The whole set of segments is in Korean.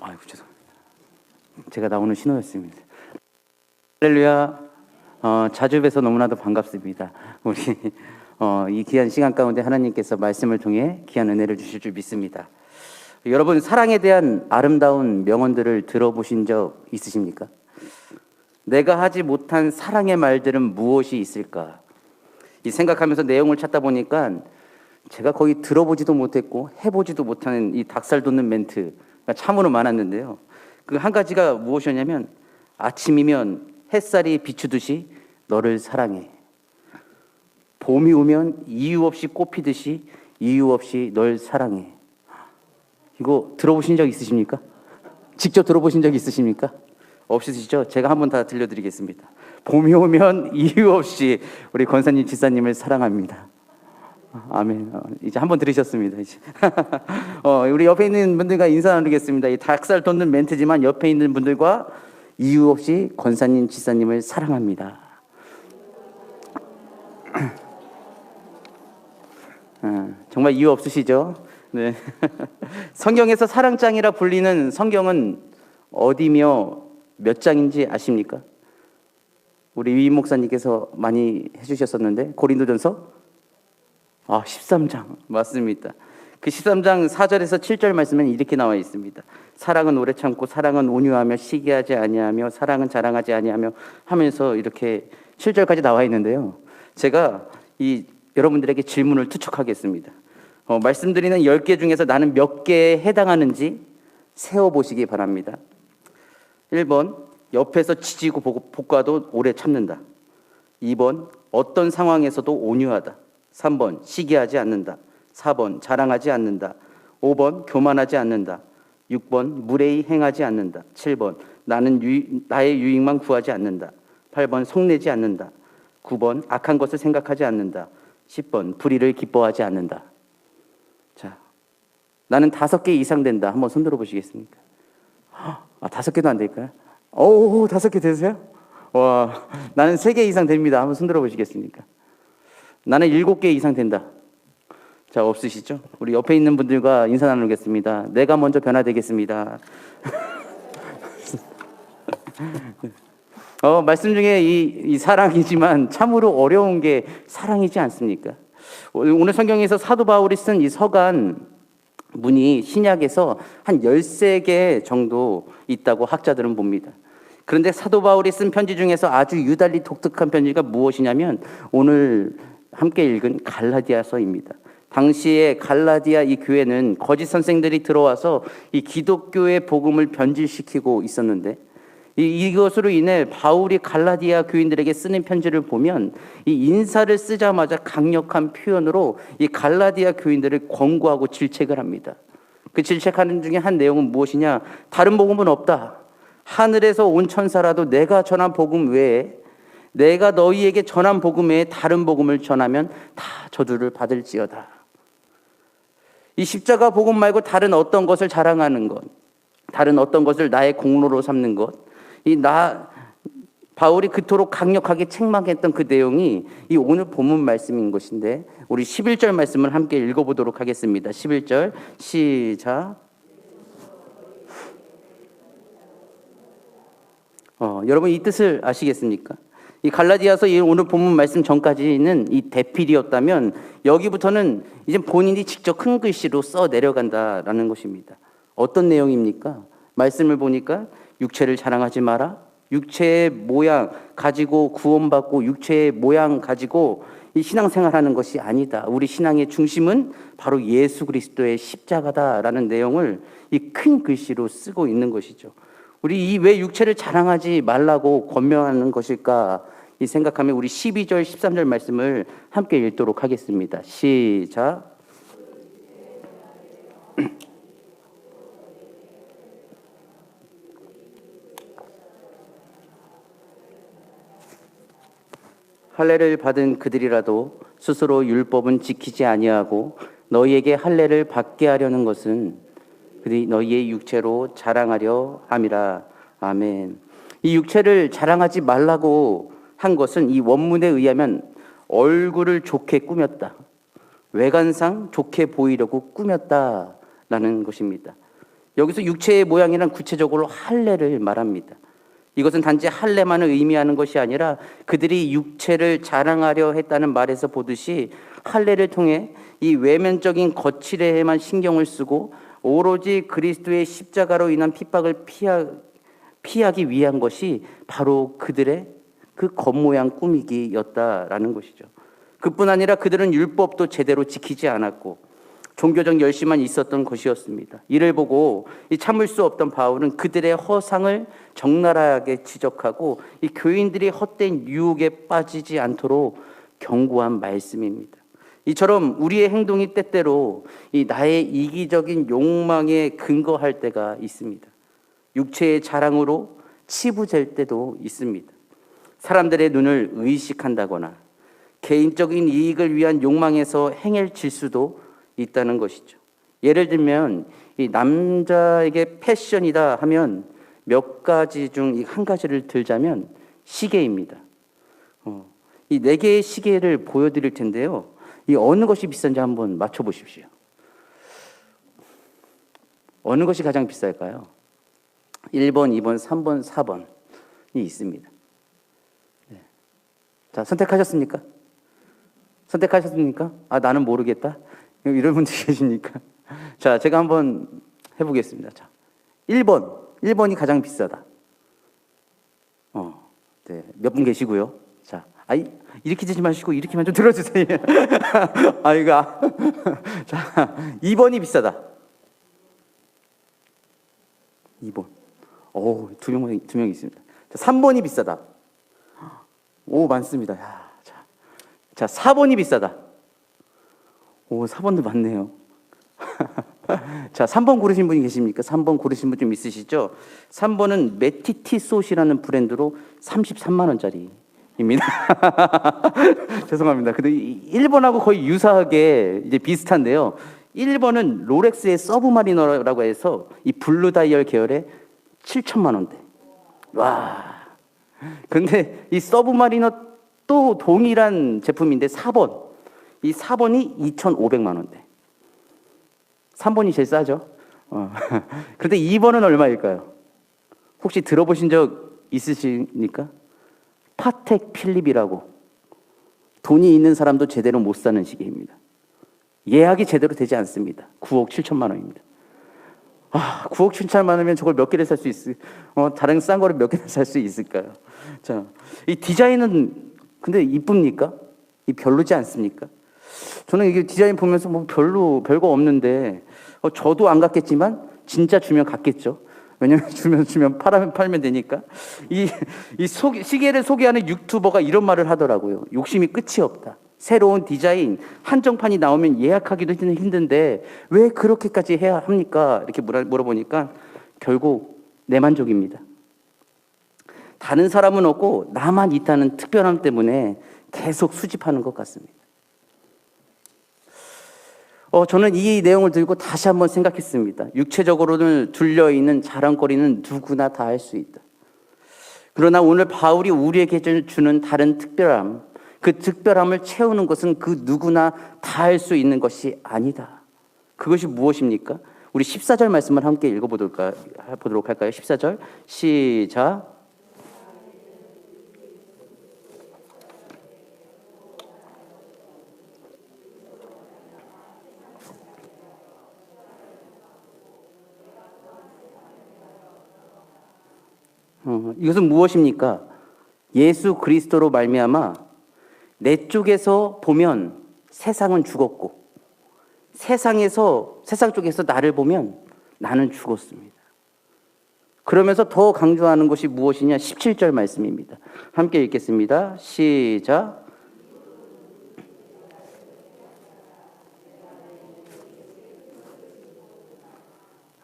아이고 죄송합니다. 제가 나오는 신호였습니다. 할렐루야. 자주 뵈서 너무나도 반갑습니다. 우리 이 귀한 시간 가운데 하나님께서 말씀을 통해 귀한 은혜를 주실 줄 믿습니다. 여러분, 사랑에 대한 아름다운 명언들을 들어보신 적 있으십니까? 내가 하지 못한 사랑의 말들은 무엇이 있을까? 이 생각하면서 내용을 찾다 보니까 제가 거의 들어보지도 못했고 해보지도 못하는 이 닭살 돋는 멘트가 참으로 많았는데요. 그 한 가지가 무엇이었냐면, 아침이면 햇살이 비추듯이 너를 사랑해. 봄이 오면 이유 없이 꽃피듯이 이유 없이 널 사랑해. 이거 들어보신 적 있으십니까? 직접 들어보신 적 있으십니까? 없으시죠? 제가 한번 다 들려드리겠습니다. 봄이 오면 이유 없이 우리 권사님, 지사님을 사랑합니다. 아멘. 이제 한번 들으셨습니다. 이제. 우리 옆에 있는 분들과 인사 나누겠습니다. 이 닭살 돋는 멘트지만 옆에 있는 분들과 이유 없이 권사님, 지사님을 사랑합니다. 정말 이유 없으시죠? 네. 성경에서 사랑장이라 불리는 성경은 어디며 몇 장인지 아십니까? 우리 위 목사님께서 많이 해주셨었는데, 고린도전서 13장 맞습니다. 그 13장 4절에서 7절 말씀은 이렇게 나와 있습니다. 사랑은 오래 참고 사랑은 온유하며 시기하지 아니하며 사랑은 자랑하지 아니하며 하면서 이렇게 7절까지 나와 있는데요. 제가 여러분들에게 질문을 투척하겠습니다. 말씀드리는 10개 중에서 나는 몇 개에 해당하는지 세어보시기 바랍니다. 1번, 옆에서 지지고 볶아도 오래 참는다. 2번, 어떤 상황에서도 온유하다. 3번, 시기하지 않는다. 4번, 자랑하지 않는다. 5번, 교만하지 않는다. 6번, 무례히 행하지 않는다. 7번, 나의 유익만 구하지 않는다. 8번, 속내지 않는다. 9번, 악한 것을 생각하지 않는다. 10번, 불의를 기뻐하지 않는다. 자, 나는 5개 이상 된다. 한번 손들어 보시겠습니까? 5개도 안 될까요? 5개 되세요? 와, 나는 3개 이상 됩니다. 한번 손들어 보시겠습니까? 나는 7개 이상 된다. 자, 없으시죠? 우리 옆에 있는 분들과 인사 나누겠습니다. 내가 먼저 변화되겠습니다. 말씀 중에 이 사랑이지만 참으로 어려운 게 사랑이지 않습니까? 오늘 성경에서 사도 바울이 쓴 이 서간 문이 신약에서 한 13개 정도 있다고 학자들은 봅니다. 그런데 사도 바울이 쓴 편지 중에서 아주 유달리 독특한 편지가 무엇이냐면 오늘 함께 읽은 갈라디아서입니다. 당시에 갈라디아 이 교회는 거짓 선생들이 들어와서 이 기독교의 복음을 변질시키고 있었는데, 이것으로 인해 바울이 갈라디아 교인들에게 쓰는 편지를 보면 이 인사를 쓰자마자 강력한 표현으로 이 갈라디아 교인들을 권고하고 질책을 합니다. 그 질책하는 중에 한 내용은 무엇이냐? 다른 복음은 없다. 하늘에서 온 천사라도 내가 전한 복음 외에, 내가 너희에게 전한 복음 외에 다른 복음을 전하면 다 저주를 받을지어다. 이 십자가 복음 말고 다른 어떤 것을 자랑하는 것, 다른 어떤 것을 나의 공로로 삼는 것, 바울이 그토록 강력하게 책망했던 그 내용이 이 오늘 본문 말씀인 것인데, 우리 11절 말씀을 함께 읽어보도록 하겠습니다. 11절 시작. 여러분, 이 뜻을 아시겠습니까? 이 갈라디아서 오늘 본문 말씀 전까지는 이 대필이었다면 여기부터는 이제 본인이 직접 큰 글씨로 써 내려간다라는 것입니다. 어떤 내용입니까? 말씀을 보니까 육체를 자랑하지 마라. 육체의 모양 가지고 구원받고 육체의 모양 가지고 이 신앙생활하는 것이 아니다. 우리 신앙의 중심은 바로 예수 그리스도의 십자가다라는 내용을 이 큰 글씨로 쓰고 있는 것이죠. 우리 왜 육체를 자랑하지 말라고 권면하는 것일까? 이 생각하면 우리 12절, 13절 말씀을 함께 읽도록 하겠습니다. 시작. 할례를 받은 그들이라도 스스로 율법은 지키지 아니하고 너희에게 할례를 받게 하려는 것은 그들이 너희의 육체로 자랑하려 함이라. 아멘. 이 육체를 자랑하지 말라고 한 것은 이 원문에 의하면 얼굴을 좋게 꾸몄다, 외관상 좋게 보이려고 꾸몄다라는 것입니다. 여기서 육체의 모양이란 구체적으로 할례를 말합니다. 이것은 단지 할례만을 의미하는 것이 아니라 그들이 육체를 자랑하려 했다는 말에서 보듯이 할례를 통해 이 외면적인 거칠에만 신경을 쓰고 오로지 그리스도의 십자가로 인한 핍박을 피하기 위한 것이 바로 그들의 그 겉모양 꾸미기였다라는 것이죠. 그뿐 아니라 그들은 율법도 제대로 지키지 않았고 종교적 열심만 있었던 것이었습니다. 이를 보고 참을 수 없던 바울은 그들의 허상을 적나라하게 지적하고 이 교인들이 헛된 유혹에 빠지지 않도록 경고한 말씀입니다. 이처럼 우리의 행동이 때때로 이 나의 이기적인 욕망에 근거할 때가 있습니다. 육체의 자랑으로 치부될 때도 있습니다. 사람들의 눈을 의식한다거나 개인적인 이익을 위한 욕망에서 행해질 수도 있다는 것이죠. 예를 들면 이 남자에게 패션이다 하면 몇 가지 중 한 가지를 들자면 시계입니다. 이 네 개의 시계를 보여드릴 텐데요. 이 어느 것이 비싼지 한번 맞춰보십시오. 어느 것이 가장 비쌀까요? 1번, 2번, 3번, 4번이 있습니다. 네. 자, 선택하셨습니까? 선택하셨습니까? 아, 나는 모르겠다. 이런 분들 계십니까? 자, 제가 한번 해보겠습니다. 자, 1번이 가장 비싸다. 네, 몇 분 계시고요. 자, 이렇게 되지 마시고 이렇게만 좀 들어주세요. 자, 2번이 비싸다. 2번. 두 명 있습니다. 자, 3번이 비싸다. 오, 많습니다. 야, 자, 4번이 비싸다. 오, 4번도 많네요. 자, 3번 고르신 분이 계십니까? 3번 고르신 분 좀 있으시죠? 3번은 메티티소시라는 브랜드로 33만 원짜리입니다. 죄송합니다. 근데 1번하고 거의 유사하게 이제 비슷한데요. 1번은 롤렉스의 서브마리너라고 해서 이 블루 다이얼 계열의 7천만 원대. 와. 근데 이 서브마리너 또 동일한 제품인데 4번. 이 4번이 2,500만 원대. 3번이 제일 싸죠. 그런데 2번은 얼마일까요? 혹시 들어보신 적 있으십니까? 파텍 필립이라고. 돈이 있는 사람도 제대로 못 사는 시계입니다. 예약이 제대로 되지 않습니다. 9억 7천만 원입니다. 9억 7천만 원이면 저걸 몇 개를 살 수 다른 싼 거를 몇 개를 살 수 있을까요? 자, 이 디자인은 근데 이쁩니까? 이 별로지 않습니까? 저는 이게 디자인 보면서 뭐 별거 없는데 저도 안 갔겠지만 진짜 주면 갔겠죠. 왜냐면 주면 팔면 되니까. 이 시계를 소개하는 유튜버가 이런 말을 하더라고요. 욕심이 끝이 없다. 새로운 디자인, 한정판이 나오면 예약하기도 힘든데 왜 그렇게까지 해야 합니까? 이렇게 물어보니까 결국 내 만족입니다. 다른 사람은 없고 나만 있다는 특별함 때문에 계속 수집하는 것 같습니다. 저는 이 내용을 들고 다시 한번 생각했습니다. 육체적으로는 둘려있는 자랑거리는 누구나 다 할 수 있다. 그러나 오늘 바울이 우리에게 주는 다른 특별함, 그 특별함을 채우는 것은 그 누구나 다 할 수 있는 것이 아니다. 그것이 무엇입니까? 우리 14절 말씀을 함께 읽어보도록 할까요? 14절 시작. 이것은 무엇입니까? 예수 그리스도로 말미암아 내 쪽에서 보면 세상은 죽었고 세상 쪽에서 나를 보면 나는 죽었습니다. 그러면서 더 강조하는 것이 무엇이냐? 17절 말씀입니다. 함께 읽겠습니다. 시작.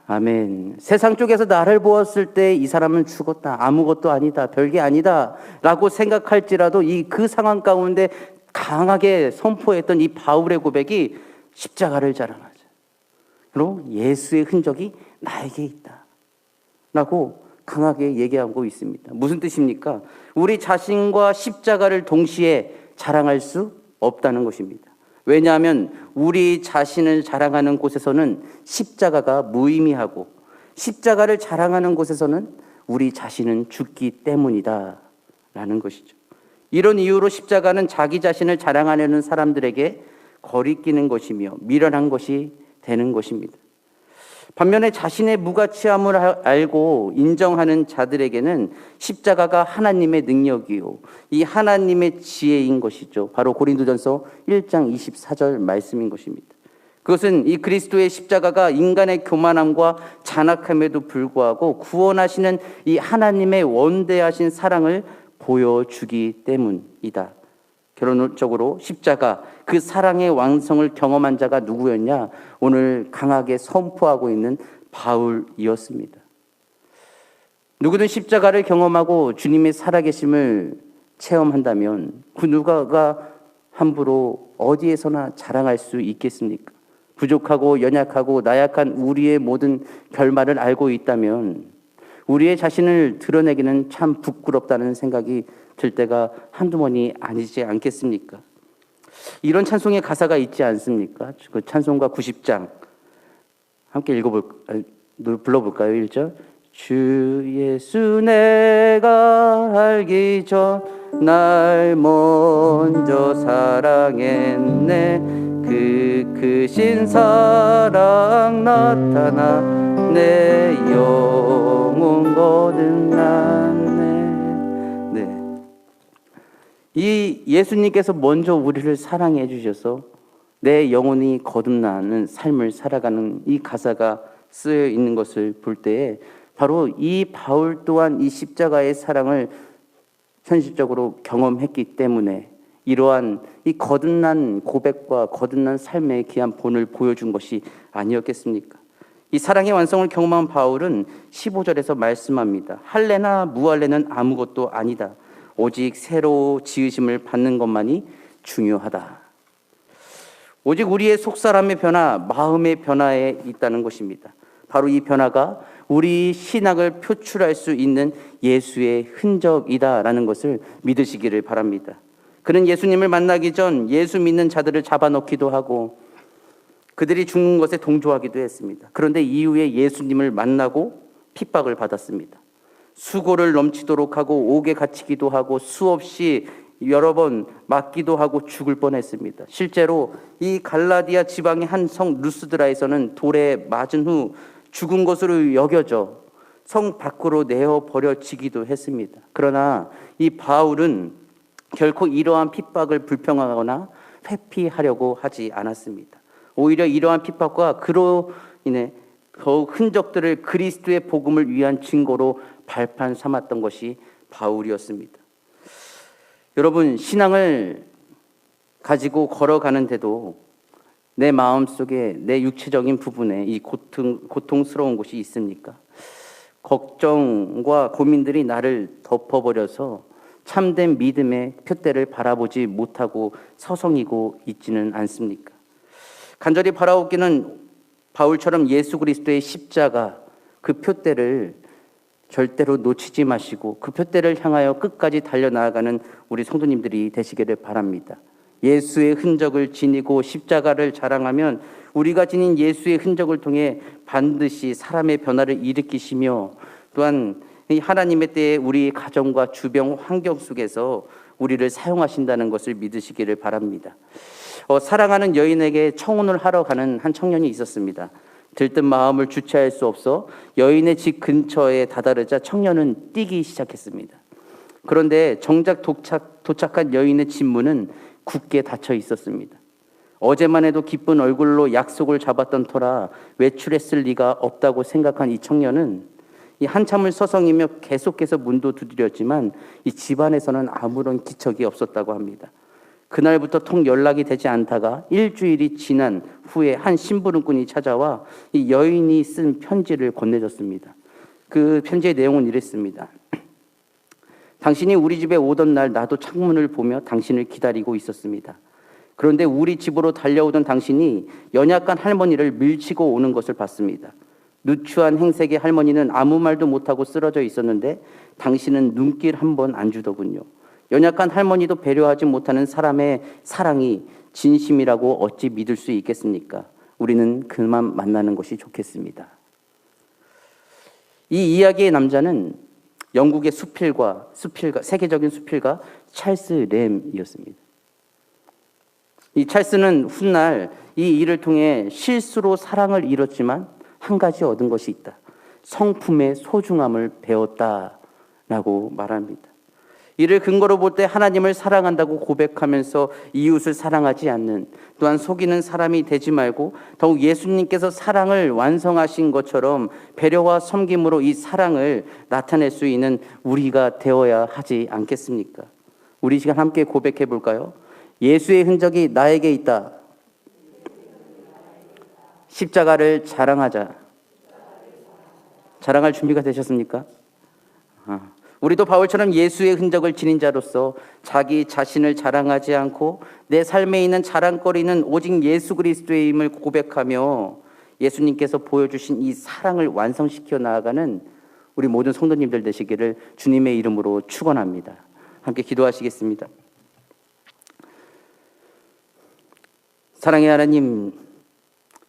아멘. 세상 쪽에서 나를 보았을 때 이 사람은 죽었다. 아무것도 아니다. 별게 아니다. 라고 생각할지라도 그 상황 가운데 강하게 선포했던 이 바울의 고백이 십자가를 자랑하자. 그리고 예수의 흔적이 나에게 있다. 라고 강하게 얘기하고 있습니다. 무슨 뜻입니까? 우리 자신과 십자가를 동시에 자랑할 수 없다는 것입니다. 왜냐하면 우리 자신을 자랑하는 곳에서는 십자가가 무의미하고 십자가를 자랑하는 곳에서는 우리 자신은 죽기 때문이다 라는 것이죠. 이런 이유로 십자가는 자기 자신을 자랑하려는 사람들에게 거리끼는 것이며 미련한 것이 되는 것입니다. 반면에 자신의 무가치함을 알고 인정하는 자들에게는 십자가가 하나님의 능력이요, 이 하나님의 지혜인 것이죠. 바로 고린도전서 1장 24절 말씀인 것입니다. 그것은 이 그리스도의 십자가가 인간의 교만함과 잔악함에도 불구하고 구원하시는 이 하나님의 원대하신 사랑을 보여주기 때문이다. 결론적으로 십자가, 그 사랑의 완성을 경험한 자가 누구였냐? 오늘 강하게 선포하고 있는 바울이었습니다. 누구든 십자가를 경험하고 주님의 살아계심을 체험한다면 그 누가가 함부로 어디에서나 자랑할 수 있겠습니까? 부족하고 연약하고 나약한 우리의 모든 결말을 알고 있다면 우리의 자신을 드러내기는 참 부끄럽다는 생각이 들 때가 한두 번이 아니지 않겠습니까? 이런 찬송의 가사가 있지 않습니까? 그 찬송가 90장 함께 불러볼까요? 1절. 주 예수 내가 알기 전 날 먼저 사랑했네. 그 크신 사랑 나타나 내 영혼 거듭났네. 네. 이 예수님께서 먼저 우리를 사랑해 주셔서 내 영혼이 거듭나는 삶을 살아가는 이 가사가 쓰여 있는 것을 볼 때에 바로 이 바울 또한 이 십자가의 사랑을 현실적으로 경험했기 때문에 이러한 이 거듭난 고백과 거듭난 삶의 귀한 본을 보여준 것이 아니었겠습니까? 이 사랑의 완성을 경험한 바울은 15절에서 말씀합니다. 할례나 무할례는 아무것도 아니다. 오직 새로 지으심을 받는 것만이 중요하다. 오직 우리의 속사람의 변화, 마음의 변화에 있다는 것입니다. 바로 이 변화가 우리 신앙을 표출할 수 있는 예수의 흔적이다라는 것을 믿으시기를 바랍니다. 그는 예수님을 만나기 전 예수 믿는 자들을 잡아놓기도 하고 그들이 죽는 것에 동조하기도 했습니다. 그런데 이후에 예수님을 만나고 핍박을 받았습니다. 수고를 넘치도록 하고 옥에 갇히기도 하고 수없이 여러 번 맞기도 하고 죽을 뻔했습니다. 실제로 이 갈라디아 지방의 한 성 루스드라에서는 돌에 맞은 후 죽은 것으로 여겨져 성 밖으로 내어 버려지기도 했습니다. 그러나 이 바울은 결코 이러한 핍박을 불평하거나 회피하려고 하지 않았습니다. 오히려 이러한 핍박과 그로 인해 더욱 흔적들을 그리스도의 복음을 위한 증거로 발판 삼았던 것이 바울이었습니다. 여러분, 신앙을 가지고 걸어가는데도 내 마음속에 내 육체적인 부분에 이 고통스러운 곳이 있습니까? 걱정과 고민들이 나를 덮어버려서 참된 믿음의 표대를 바라보지 못하고 서성이고 있지는 않습니까? 간절히 바라옵기는 바울처럼 예수 그리스도의 십자가, 그 표대를 절대로 놓치지 마시고 그 표대를 향하여 끝까지 달려나가는 우리 성도님들이 되시기를 바랍니다. 예수의 흔적을 지니고 십자가를 자랑하면 우리가 지닌 예수의 흔적을 통해 반드시 사람의 변화를 일으키시며 또한 하나님의 때에 우리 가정과 주변 환경 속에서 우리를 사용하신다는 것을 믿으시기를 바랍니다. 사랑하는 여인에게 청혼을 하러 가는 한 청년이 있었습니다. 들뜬 마음을 주체할 수 없어 여인의 집 근처에 다다르자 청년은 뛰기 시작했습니다. 그런데 정작 도착한 여인의 집 문은 굳게 닫혀 있었습니다. 어제만 해도 기쁜 얼굴로 약속을 잡았던 터라 외출했을 리가 없다고 생각한 이 청년은 이 한참을 서성이며 계속해서 문도 두드렸지만 이 집안에서는 아무런 기척이 없었다고 합니다. 그날부터 통 연락이 되지 않다가 일주일이 지난 후에 한 심부름꾼이 찾아와 이 여인이 쓴 편지를 건네줬습니다. 그 편지의 내용은 이랬습니다. 당신이 우리 집에 오던 날 나도 창문을 보며 당신을 기다리고 있었습니다. 그런데 우리 집으로 달려오던 당신이 연약한 할머니를 밀치고 오는 것을 봤습니다. 누추한 행색의 할머니는 아무 말도 못하고 쓰러져 있었는데 당신은 눈길 한 번 안 주더군요. 연약한 할머니도 배려하지 못하는 사람의 사랑이 진심이라고 어찌 믿을 수 있겠습니까? 우리는 그만 만나는 것이 좋겠습니다. 이 이야기의 남자는 영국의 수필가, 세계적인 수필가 찰스 램이었습니다. 이 찰스는 훗날 이 일을 통해 실수로 사랑을 잃었지만 한 가지 얻은 것이 있다. 성품의 소중함을 배웠다라고 말합니다. 이를 근거로 볼 때 하나님을 사랑한다고 고백하면서 이웃을 사랑하지 않는, 또한 속이는 사람이 되지 말고 더욱 예수님께서 사랑을 완성하신 것처럼 배려와 섬김으로 이 사랑을 나타낼 수 있는 우리가 되어야 하지 않겠습니까? 우리 시간 함께 고백해 볼까요? 예수의 흔적이 나에게 있다. 십자가를 자랑하자. 자랑할 준비가 되셨습니까? 우리도 바울처럼 예수의 흔적을 지닌 자로서 자기 자신을 자랑하지 않고 내 삶에 있는 자랑거리는 오직 예수 그리스도임을 고백하며 예수님께서 보여주신 이 사랑을 완성시켜 나아가는 우리 모든 성도님들 되시기를 주님의 이름으로 축원합니다. 함께 기도하시겠습니다. 사랑의 하나님,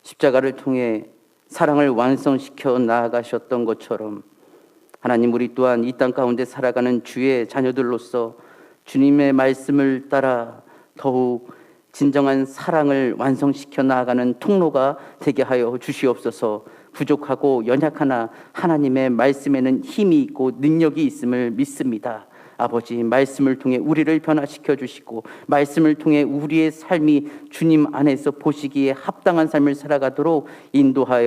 십자가를 통해 사랑을 완성시켜 나아가셨던 것처럼 하나님, 우리 또한 이 땅 가운데 살아가는 주의 자녀들로서 주님의 말씀을 따라 더욱 진정한 사랑을 완성시켜 나아가는 통로가 되게 하여 주시옵소서. 부족하고 연약하나 하나님의 말씀에는 힘이 있고 능력이 있음을 믿습니다. 아버지, 말씀을 통해 우리를 변화시켜 주시고 말씀을 통해 우리의 삶이 주님 안에서 보시기에 합당한 삶을 살아가도록 인도하여